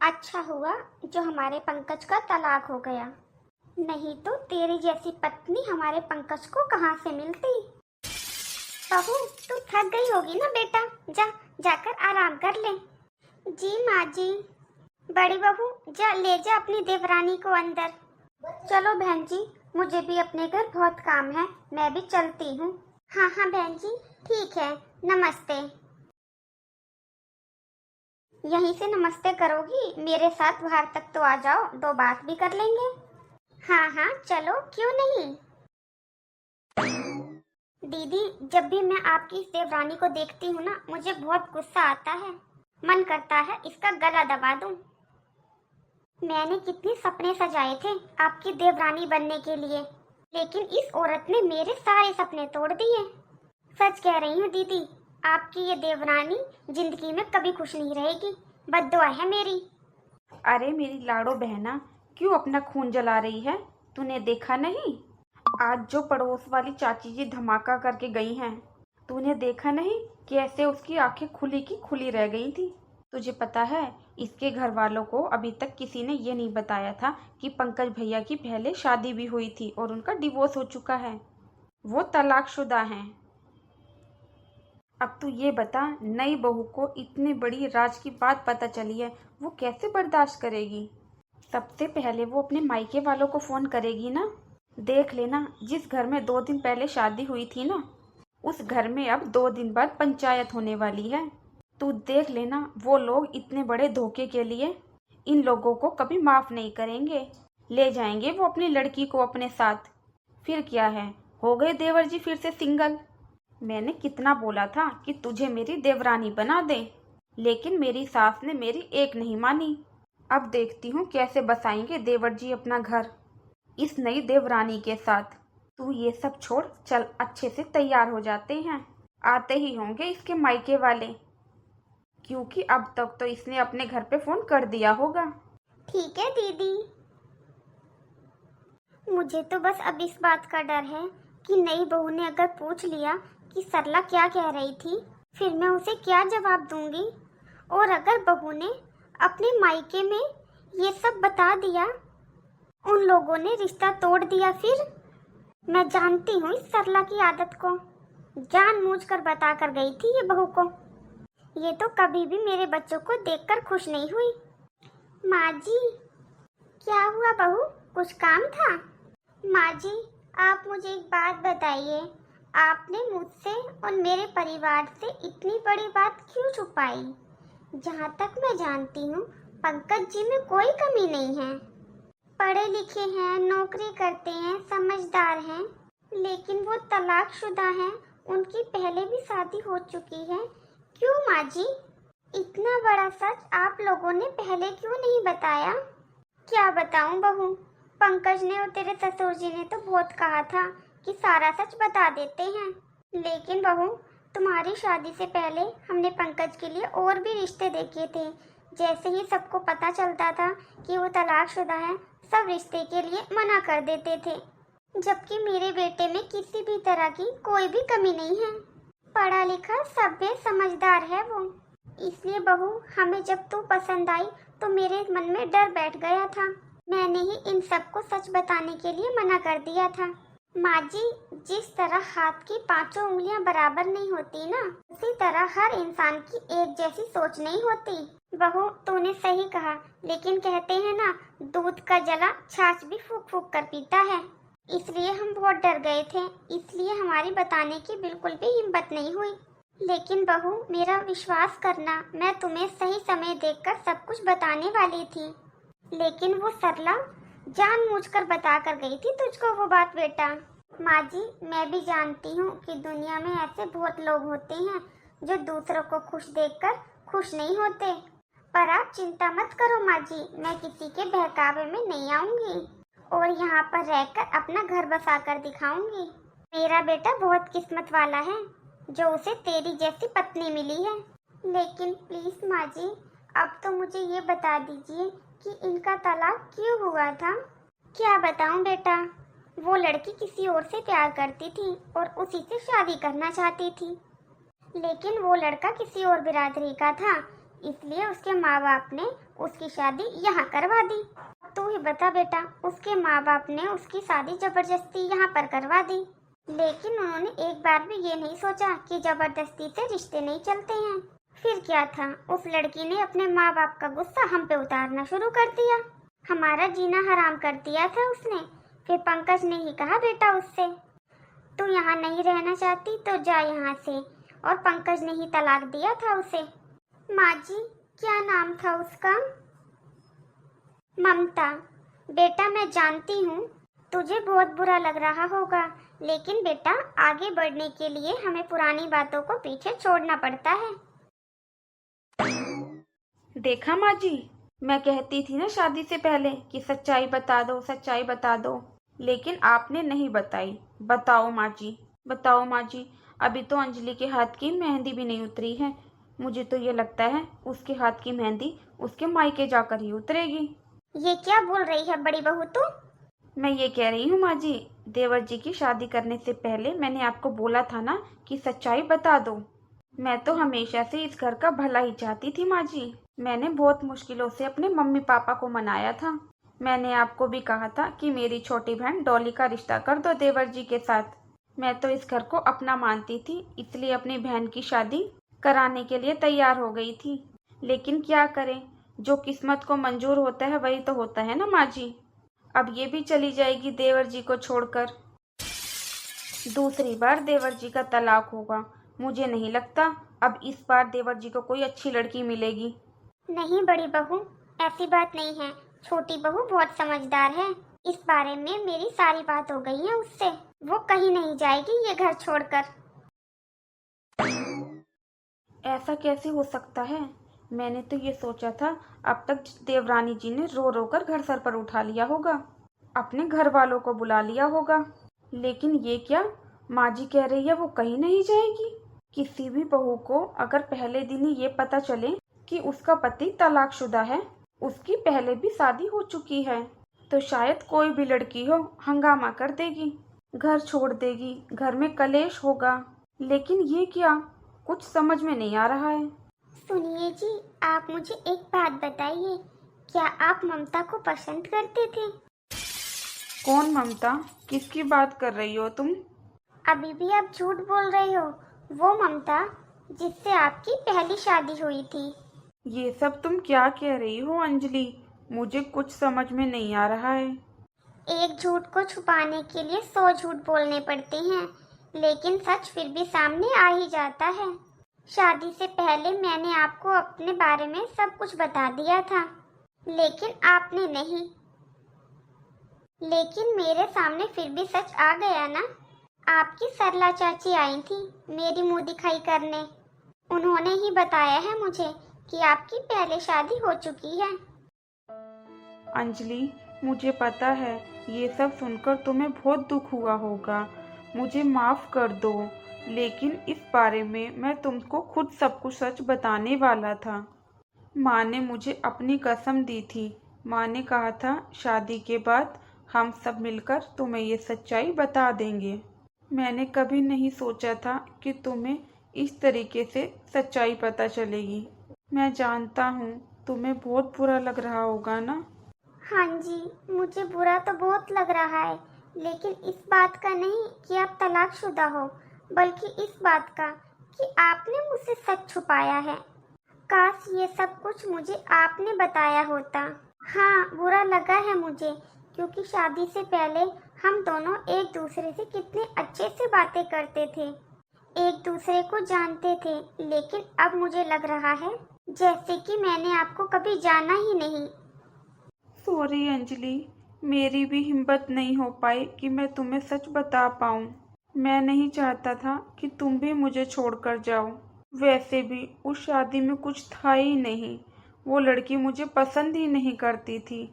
अच्छा हुआ जो हमारे पंकज का तलाक हो गया, नहीं तो तेरी जैसी पत्नी हमारे पंकज को कहाँ से मिलती। बहू तू थक गई होगी ना बेटा, जाकर आराम कर ले। जी माँ जी। बड़ी बहू ले जा अपनी देवरानी को अंदर। चलो बहन जी, मुझे भी अपने घर बहुत काम है, मैं भी चलती हूँ। हाँ हाँ बहन जी, ठीक है, नमस्ते। यहीं से नमस्ते करोगी? मेरे साथ बाहर तक तो आ जाओ, दो बात भी कर लेंगे। हाँ हाँ चलो, क्यों नहीं। दीदी जब भी मैं आपकी इस देवरानी को देखती हूँ ना, मुझे बहुत गुस्सा आता है, मन करता है इसका गला दबा दूं। मैंने कितने सपने सजाए थे आपकी देवरानी बनने के लिए, लेकिन इस औरत ने मेरे सारे सपने तोड़ दिए। सच कह रही हूँ दीदी, आपकी ये देवरानी जिंदगी में कभी खुश नहीं रहेगी, बद्दुआ है मेरी। अरे मेरी लाड़ो बहना, क्यों अपना खून जला रही है? तूने देखा नहीं आज जो पड़ोस वाली चाची जी धमाका करके गई हैं? तूने देखा नहीं कैसे उसकी आंखें खुली की खुली रह गई थी? तुझे पता है इसके घर वालों को अभी तक किसी ने ये नहीं बताया था कि पंकज भैया की पहले शादी भी हुई थी और उनका डिवोर्स हो चुका है, वो तलाकशुदा हैं। अब तू ये बता, नई बहू को इतनी बड़ी राज की बात पता चली है, वो कैसे बर्दाश्त करेगी? सबसे पहले वो अपने मायके वालों को फोन करेगी ना। देख लेना, जिस घर में 2 दिन पहले शादी हुई थी ना, उस घर में अब 2 दिन बाद पंचायत होने वाली है। तू देख लेना, वो लोग इतने बड़े धोखे के लिए इन लोगों को कभी माफ नहीं करेंगे। ले जाएंगे वो अपनी लड़की को अपने साथ। फिर क्या है, हो गए देवर जी फिर से सिंगल। मैंने कितना बोला था कि तुझे मेरी देवरानी बना दे, लेकिन मेरी सास ने मेरी एक नहीं मानी। अब देखती हूँ कैसे बसाएंगे देवर जी अपना घर इस नई देवरानी के साथ। तू ये सब छोड़, चल अच्छे से तैयार हो जाते हैं, आते ही होंगे इसके मायके वाले, क्योंकि अब तक तो इसने अपने घर पे फोन कर दिया होगा। ठीक है दीदी। मुझे तो बस अब इस बात का डर है कि नई बहू ने अगर पूछ लिया कि सरला क्या कह रही थी, फिर मैं उसे क्या जवाब दूंगी। और अगर बहू ने अपने मायके में ये सब बता दिया, उन लोगों ने रिश्ता तोड़ दिया, फिर मैं जानती हूँ इस सरला की आदत को, जानबूझकर बता कर गई थी ये बहू को। ये तो कभी भी मेरे बच्चों को देखकर खुश नहीं हुई। माँ जी। क्या हुआ बहू, कुछ काम था? माँ जी आप मुझे एक बात बताइए, आपने मुझसे और मेरे परिवार से इतनी बड़ी बात क्यों छुपाई? जहाँ तक मैं जानती हूँ पंकज जी में कोई कमी नहीं है, पढ़े लिखे हैं, नौकरी करते हैं, समझदार हैं, लेकिन वो तलाकशुदा हैं, उनकी पहले भी शादी हो चुकी है। क्यों माँ जी, इतना बड़ा सच आप लोगों ने पहले क्यों नहीं बताया? क्या बताऊं बहू, पंकज ने और तेरे ससुर जी ने तो बहुत कहा था कि सारा सच बता देते हैं, लेकिन बहू तुम्हारी शादी से पहले हमने पंकज के लिए और भी रिश्ते देखे थे। जैसे ही सबको पता चलता था कि वो तलाकशुदा है, सब रिश्ते के लिए मना कर देते थे, जबकि मेरे बेटे में किसी भी तरह की कोई भी कमी नहीं है, पढ़ा लिखा सभ्य समझदार है वो। इसलिए बहू हमें जब तू पसंद आई तो मेरे मन में डर बैठ गया था, मैंने ही इन सबको सच बताने के लिए मना कर दिया था। माँ जी जिस तरह हाथ की 5 उंगलियां बराबर नहीं होती ना, उसी तरह हर इंसान की एक जैसी सोच नहीं होती। बहू तूने सही कहा, लेकिन कहते हैं ना, दूध का जला छाछ भी फूक फूक कर पीता है। इसलिए हम बहुत डर गए थे, इसलिए हमारी बताने की बिल्कुल भी हिम्मत नहीं हुई। लेकिन बहू मेरा विश्वास करना, मैं तुम्हें सही समय देखकर सब कुछ बताने वाली थी, लेकिन वो सरला जानबूझकर बता कर गई थी तुझको वो बात बेटा। माँ जी मैं भी जानती हूँ कि दुनिया में ऐसे बहुत लोग होते हैं जो दूसरों को खुश देखकर खुश नहीं होते, पर आप चिंता मत करो माँ जी, मैं किसी के बहकावे में नहीं आऊंगी और यहाँ पर रहकर अपना घर बसा कर दिखाऊंगी। मेरा बेटा बहुत किस्मत वाला है जो उसे तेरी जैसी पत्नी मिली है। लेकिन प्लीज माँ जी अब तो मुझे ये बता दीजिए कि इनका तलाक क्यों हुआ था? क्या बताऊं बेटा, वो लड़की किसी और से प्यार करती थी और उसी से शादी करना चाहती थी, लेकिन वो लड़का किसी और बिरादरी का था, इसलिए उसके माँ बाप ने उसकी शादी यहाँ करवा दी। तू ही बता बेटा, उसके माँ बाप ने उसकी शादी जबरदस्ती यहाँ पर करवा दी, लेकिन उन्होंने एक बार भी ये नहीं सोचा कि जबरदस्ती से रिश्ते नहीं चलते हैं। फिर क्या था, उस लड़की ने अपने माँ बाप का गुस्सा हम पे उतारना शुरू कर दिया, हमारा जीना हराम कर दिया था उसने। फिर पंकज ने ही कहा बेटा उससे, तू यहाँ नहीं रहना चाहती तो जा यहाँ से, और पंकज ने ही तलाक दिया था उसे। माँ जी, क्या नाम था उसका? ममता। बेटा मैं जानती हूँ तुझे बहुत बुरा लग रहा होगा, लेकिन बेटा आगे बढ़ने के लिए हमें पुरानी बातों को पीछे छोड़ना पड़ता है। देखा माँ जी, मैं कहती थी ना शादी से पहले कि सच्चाई बता दो, सच्चाई बता दो, लेकिन आपने नहीं बताई। बताओ माँ जी, बताओ माँ जी। अभी तो अंजलि के हाथ की मेहंदी भी नहीं उतरी है। मुझे तो ये लगता है उसके हाथ की मेहंदी उसके मायके जाकर ही उतरेगी। ये क्या बोल रही है बड़ी बहू तू? मैं ये कह रही हूँ माँ जी, देवर जी की शादी करने से पहले मैंने आपको बोला था ना कि सच्चाई बता दो। मैं तो हमेशा से इस घर का भला ही चाहती थी माँ जी। मैंने बहुत मुश्किलों से अपने मम्मी पापा को मनाया था। मैंने आपको भी कहा था कि मेरी छोटी बहन डॉली का रिश्ता कर दो देवर जी के साथ। मैं तो इस घर को अपना मानती थी, इसलिए अपनी बहन की शादी कराने के लिए तैयार हो गई थी। लेकिन क्या करें, जो किस्मत को मंजूर होता है वही तो होता है ना माँ जी। अब ये भी चली जाएगी देवर जी को छोड़कर। दूसरी बार देवर जी का तलाक होगा। मुझे नहीं लगता अब इस बार देवर जी को कोई अच्छी लड़की मिलेगी। नहीं बड़ी बहू, ऐसी बात नहीं है। छोटी बहू बहुत समझदार है। इस बारे में मेरी सारी बात हो गई है उससे। वो कहीं नहीं जाएगी ये घर छोड़कर। ऐसा कैसे हो सकता है? मैंने तो ये सोचा था अब तक देवरानी जी ने रो रो कर घर सर पर उठा लिया होगा, अपने घर वालों को बुला लिया होगा। लेकिन ये क्या, माँ जी कह रही है वो कहीं नहीं जाएगी। किसी भी बहू को अगर पहले दिन ही ये पता चले कि उसका पति तलाकशुदा है, उसकी पहले भी शादी हो चुकी है, तो शायद कोई भी लड़की हो हंगामा कर देगी, घर छोड़ देगी, घर में कलेश होगा। लेकिन ये क्या, कुछ समझ में नहीं आ रहा है। सुनिए जी, आप मुझे एक बात बताइए, क्या आप ममता को पसंद करते थे? कौन ममता? किसकी बात कर रही हो तुम? अभी भी आप झूठ बोल रहे हो। वो ममता जिससे आपकी पहली शादी हुई थी। ये सब तुम क्या कह रही हो अंजलि? मुझे कुछ समझ में नहीं आ रहा है। एक झूठ को छुपाने के लिए 100 झूठ बोलने पड़ते हैं, लेकिन सच फिर भी सामने आ ही जाता है। शादी से पहले मैंने आपको अपने बारे में सब कुछ बता दिया था, लेकिन आपने नहीं। लेकिन मेरे सामने फिर भी सच आ गया ना। आपकी सरला चाची आई थी मेरी मुंह दिखाई करने। उन्होंने ही बताया है मुझे कि आपकी पहले शादी हो चुकी है। अंजलि, मुझे पता है ये सब सुनकर तुम्हें बहुत दुख हुआ होगा। मुझे माफ़ कर दो, लेकिन इस बारे में मैं तुमको खुद सब कुछ सच बताने वाला था। माँ ने मुझे अपनी कसम दी थी। माँ ने कहा था शादी के बाद हम सब मिलकर तुम्हें ये सच्चाई बता देंगे। मैंने कभी नहीं सोचा था कि तुम्हें इस तरीके से सच्चाई पता चलेगी। मैं जानता हूँ तुम्हें बहुत बुरा लग रहा होगा ना। हाँ जी, मुझे बुरा तो बहुत लग रहा है, लेकिन इस बात का नहीं कि आप तलाकशुदा हो, बल्कि इस बात का कि आपने मुझसे सच छुपाया है। काश ये सब कुछ मुझे आपने बताया होता। हाँ, बुरा लगा है मुझे, क्योंकि शादी से पहले हम दोनों एक दूसरे से कितने अच्छे से बातें करते थे, एक दूसरे को जानते थे। लेकिन अब मुझे लग रहा है जैसे कि मैंने आपको कभी जाना ही नहीं। सॉरी अंजलि, मेरी भी हिम्मत नहीं हो पाई कि मैं तुम्हें सच बता पाऊँ। मैं नहीं चाहता था कि तुम भी मुझे छोड़कर जाओ। वैसे भी उस शादी में कुछ था ही नहीं। वो लड़की मुझे पसंद ही नहीं करती थी,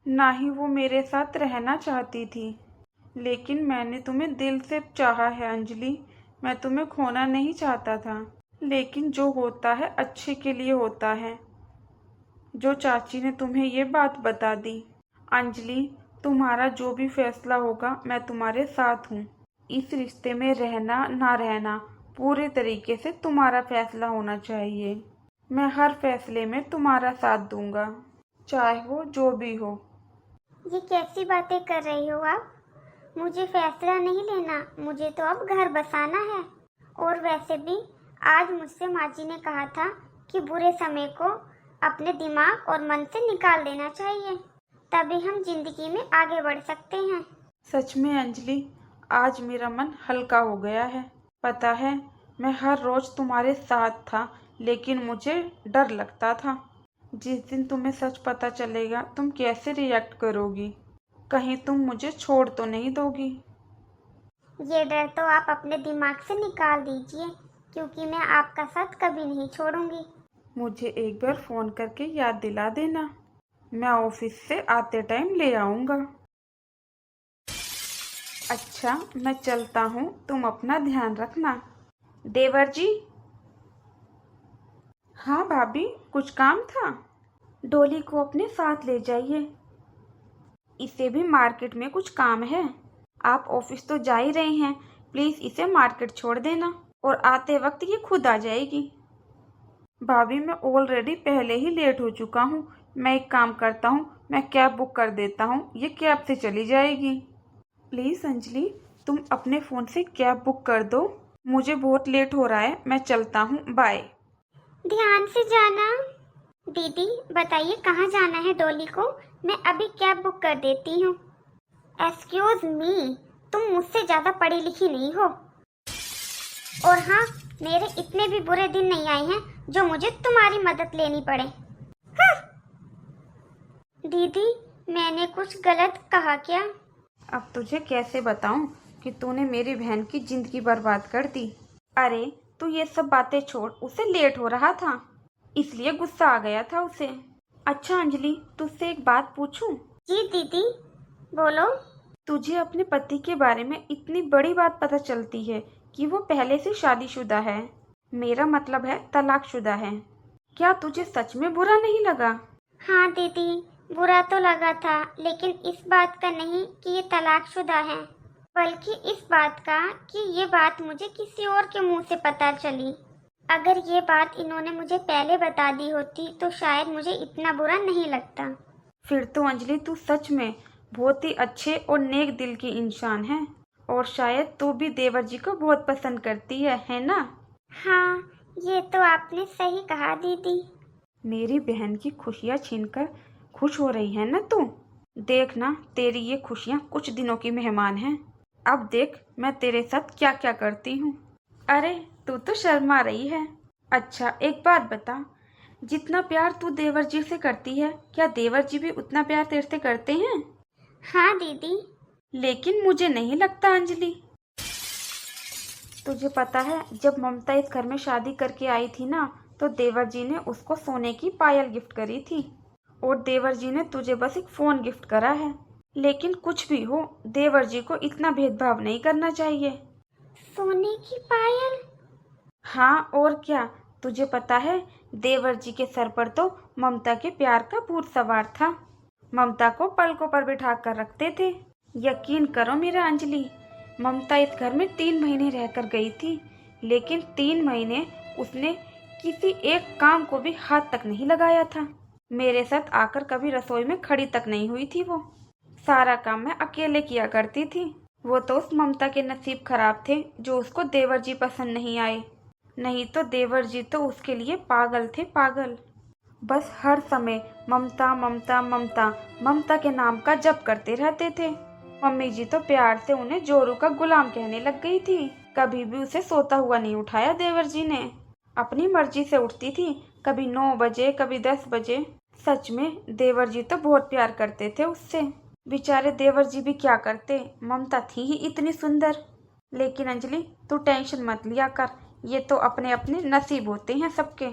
ना ही वो मेरे साथ रहना चाहती थी। लेकिन मैंने तुम्हें दिल से चाहा है अंजलि। मैं तुम्हें खोना नहीं चाहता था, लेकिन जो होता है अच्छे के लिए होता है। जो चाची ने तुम्हें ये बात बता दी। अंजलि, तुम्हारा जो भी फैसला होगा मैं तुम्हारे साथ हूँ। इस रिश्ते में रहना ना रहना पूरे तरीके से तुम्हारा फैसला होना चाहिए। मैं हर फैसले में तुम्हारा साथ दूंगा। चाहे वो जो भी हो। ये कैसी बातें कर रही हो आप? मुझे फैसला नहीं लेना, मुझे तो अब घर बसाना है। और वैसे भी आज मुझसे माँ जी ने कहा था कि बुरे समय को अपने दिमाग और मन से निकाल देना चाहिए, तभी हम जिंदगी में आगे बढ़ सकते हैं। सच में अंजलि, आज मेरा मन हल्का हो गया है। पता है, मैं हर रोज तुम्हारे साथ था, लेकिन मुझे डर लगता था। जिस दिन तुम्हें सच पता चलेगा तुम कैसे रिएक्ट करोगी। कहीं तुम मुझे छोड़ तो नहीं दोगी। ये डर तो आप अपने दिमाग से निकाल दीजिए, क्योंकि मैं आपका साथ कभी नहीं छोड़ूंगी। मुझे एक बार फोन करके याद दिला देना, मैं ऑफिस से आते टाइम ले आऊँगा। अच्छा, मैं चलता हूँ, तुम अपना ध्यान रखना। देवर जी। हाँ भाभी, कुछ काम था? डोली को अपने साथ ले जाइए, इसे भी मार्केट में कुछ काम है। आप ऑफिस तो जा ही रहे हैं, प्लीज इसे मार्केट छोड़ देना, और आते वक्त ये खुद आ जाएगी। भाभी, मैं ऑलरेडी पहले ही लेट हो चुका हूँ। मैं एक काम करता हूँ, मैं कैब बुक कर देता हूँ, ये कैब से चली जाएगी। प्लीज अंजलि, तुम अपने फ़ोन से कैब बुक कर दो, मुझे बहुत लेट हो रहा है। मैं चलता हूँ, बाय। ध्यान से जाना। दीदी बताइए कहाँ जाना है डोली को, मैं अभी कैब बुक कर देती हूँ। एक्सक्यूज मी, तुम मुझसे ज्यादा पढ़ी लिखी नहीं हो। और हाँ, मेरे इतने भी बुरे दिन नहीं आए हैं जो मुझे तुम्हारी मदद लेनी पड़े। हाँ। दीदी, मैंने कुछ गलत कहा क्या? अब तुझे कैसे बताऊं कि तूने मेरी बहन की जिंदगी बर्बाद कर दी। अरे तू ये सब बातें छोड़, उसे लेट हो रहा था इसलिए गुस्सा आ गया था उसे। अच्छा अंजलि, तुझसे एक बात पूछूं? जी दीदी, बोलो। तुझे अपने पति के बारे में इतनी बड़ी बात पता चलती है कि वो पहले से शादीशुदा है, मेरा मतलब है तलाकशुदा है। क्या तुझे सच में बुरा नहीं लगा? हाँ दीदी, बुरा तो लगा था, लेकिन इस बात का नहीं कि ये तलाकशुदा है, बल्कि इस बात का कि ये बात मुझे किसी और के मुंह से पता चली। अगर ये बात इन्होंने मुझे पहले बता दी होती तो शायद मुझे इतना बुरा नहीं लगता। फिर तो अंजलि तू सच में बहुत ही अच्छे और नेक दिल की इंसान है, और शायद तू भी देवर जी को बहुत पसंद करती है ना? हाँ, ये तो आपने सही कहा दीदी। मेरी बहन की खुशियाँ छीनकर खुश हो रही है ना तू? देख ना, तेरी ये खुशियाँ कुछ दिनों की मेहमान हैं। अब देख मैं तेरे साथ क्या क्या करती हूँ। अरे तू तो शर्मा रही है। अच्छा एक बात बता, जितना प्यार तू देवर जी से करती है, क्या देवर जी भी उतना प्यार तेरे से करते हैं? हाँ दीदी। लेकिन मुझे नहीं लगता अंजलि। तुझे पता है, जब ममता इस घर में शादी करके आई थी ना, तो देवर जी ने उसको सोने की पायल गिफ्ट करी थी, और देवर जी ने तुझे बस एक फोन गिफ्ट करा है। लेकिन कुछ भी हो, देवर जी को इतना भेदभाव नहीं करना चाहिए। सोने की पायल? हाँ और क्या। तुझे पता है, देवर जी के सर पर तो ममता के प्यार का भूत सवार था। ममता को पलकों पर बिठा कर रखते थे। यकीन करो मेरा अंजलि, ममता इस घर में 3 महीने रहकर गई थी, लेकिन 3 महीने उसने किसी एक काम को भी हाथ तक नहीं लगाया था। मेरे साथ आकर कभी रसोई में खड़ी तक नहीं हुई थी। वो सारा काम मैं अकेले किया करती थी। वो तो उस ममता के नसीब खराब थे जो उसको देवर जी पसंद नहीं आए, नहीं तो देवर जी तो उसके लिए पागल थे, पागल। बस हर समय ममता ममता ममता ममता के नाम का जप करते रहते थे। मम्मी जी तो प्यार से उन्हें जोरू का गुलाम कहने लग गई थी। कभी भी उसे सोता हुआ नहीं उठाया देवर जी ने। अपनी मर्जी से उठती थी, कभी 9 बजे कभी 10 बजे। सच में देवर जी तो बहुत प्यार करते थे उससे। बेचारे देवर जी भी क्या करते, ममता थी ही इतनी सुंदर। लेकिन अंजलि तू टेंशन मत लिया कर, ये तो अपने अपने नसीब होते हैं सबके।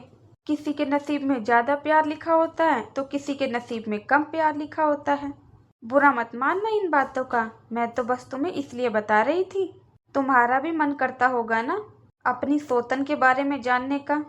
किसी के नसीब में ज्यादा प्यार लिखा होता है तो किसी के नसीब में कम प्यार लिखा होता है। बुरा मत मानना इन बातों का, मैं तो बस तुम्हें इसलिए बता रही थी। तुम्हारा भी मन करता होगा ना अपनी सौतन के बारे में जानने का।